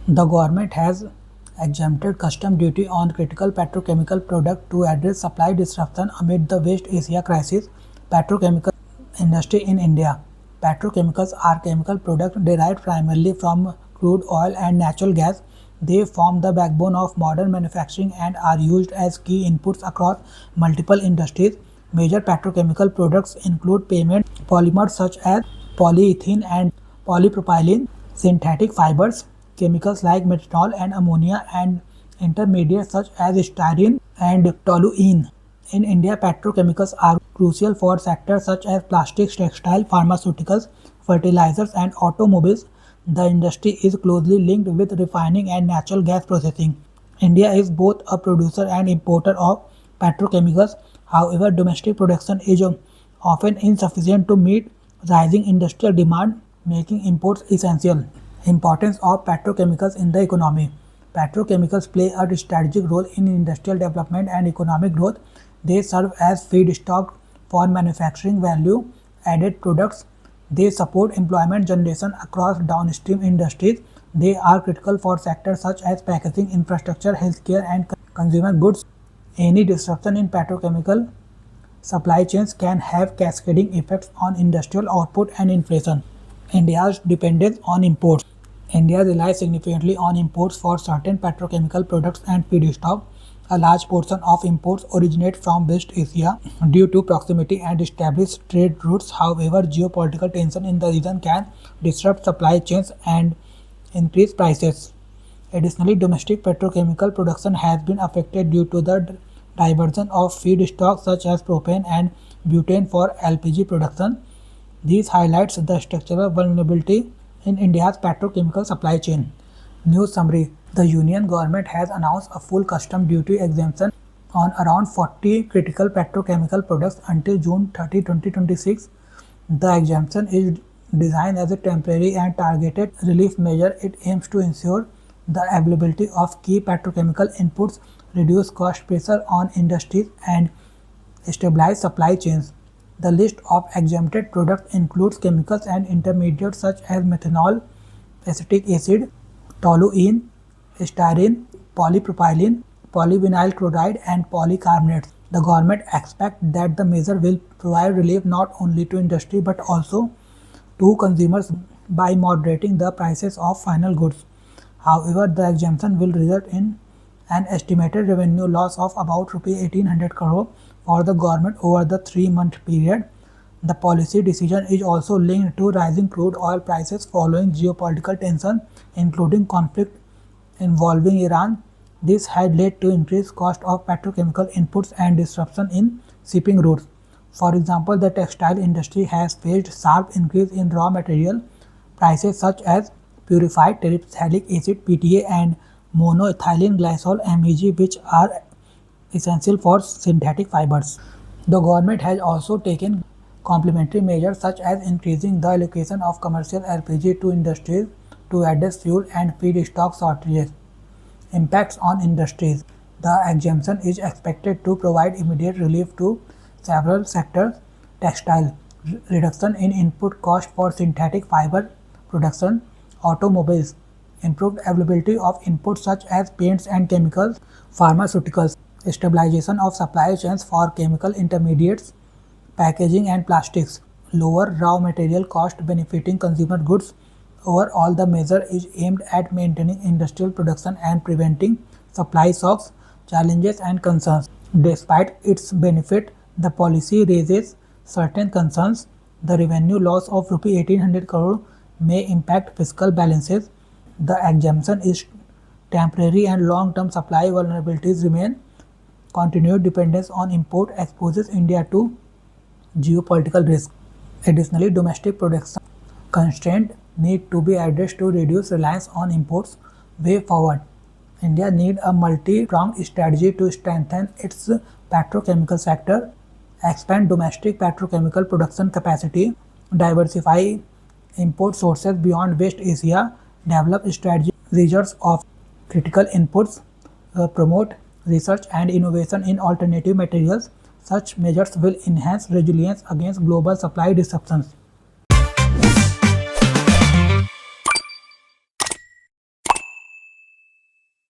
The government has exempted custom duty on critical petrochemical products to address supply disruption amid the West Asia crisis. Petrochemical industry in India. Petrochemicals are chemical products derived primarily from crude oil and natural gas. They form the backbone of modern manufacturing and are used as key inputs across multiple industries. Major petrochemical products include pavement polymers such as polyethylene and polypropylene, synthetic fibers, chemicals like methanol and ammonia, and intermediates such as styrene and toluene. In India, petrochemicals are crucial for sectors such as plastics, textile, pharmaceuticals, fertilizers, and automobiles. The industry is closely linked with refining and natural gas processing. India is both a producer and importer of petrochemicals. However, domestic production is often insufficient to meet rising industrial demand, making imports essential. Importance of petrochemicals in the economy. Petrochemicals play a strategic role in industrial development and economic growth. They serve as feedstock for manufacturing value added products. They support employment generation across downstream industries. They are critical for sectors such as packaging, infrastructure, healthcare, and consumer goods. Any disruption in petrochemical supply chains can have cascading effects on industrial output and inflation. India's dependence on imports. India relies significantly on imports for certain petrochemical products and feedstock. A large portion of imports originate from West Asia due to proximity and established trade routes. However, geopolitical tension in the region can disrupt supply chains and increase prices. Additionally, domestic petrochemical production has been affected due to the diversion of feedstocks such as propane and butane for LPG production. This highlights the structural vulnerability in India's petrochemical supply chain. News summary. The Union government has announced a full custom duty exemption on around 40 critical petrochemical products until June 30, 2026. The exemption is designed as a temporary and targeted relief measure. It aims to ensure the availability of key petrochemical inputs, reduce cost pressure on industries, and stabilize supply chains. The list of exempted products includes chemicals and intermediates such as methanol, acetic acid, toluene, styrene, polypropylene, polyvinyl chloride, and polycarbonates. The government expects that the measure will provide relief not only to industry but also to consumers by moderating the prices of final goods. However, the exemption will result in an estimated revenue loss of about Rs 1800 crore for the government over the 3-month period. The policy decision is also linked to rising crude oil prices following geopolitical tension, including conflict involving Iran. This had led to increased cost of petrochemical inputs and disruption in shipping routes. For example, the textile industry has faced sharp increase in raw material prices such as purified terephthalic acid (PTA) and monoethylene glycol (MEG), which are essential for synthetic fibers. The government has also taken complementary measures such as increasing the allocation of commercial LPG to industries to address fuel and feedstock shortages. Impacts on industries. The exemption is expected to provide immediate relief to several sectors: textile, reduction in input cost for synthetic fiber production; automobiles, improved availability of inputs such as paints and chemicals; pharmaceuticals, stabilization of supply chains for chemical intermediates; packaging and plastics, lower raw material cost benefiting consumer goods. Overall, the measure is aimed at maintaining industrial production and preventing supply shocks, challenges, and concerns. Despite its benefit, the policy raises certain concerns. The revenue loss of Rs 1800 crore may impact fiscal balances. The exemption is temporary and long-term supply vulnerabilities remain. Continued dependence on import exposes India to geopolitical risk. Additionally, domestic production constraints need to be addressed to reduce reliance on imports. Way forward, India needs a multi-pronged strategy to strengthen its petrochemical sector, expand domestic petrochemical production capacity, diversify import sources beyond West Asia, develop strategic reserves of critical inputs, promote research and innovation in alternative materials. Such measures will enhance resilience against global supply disruptions.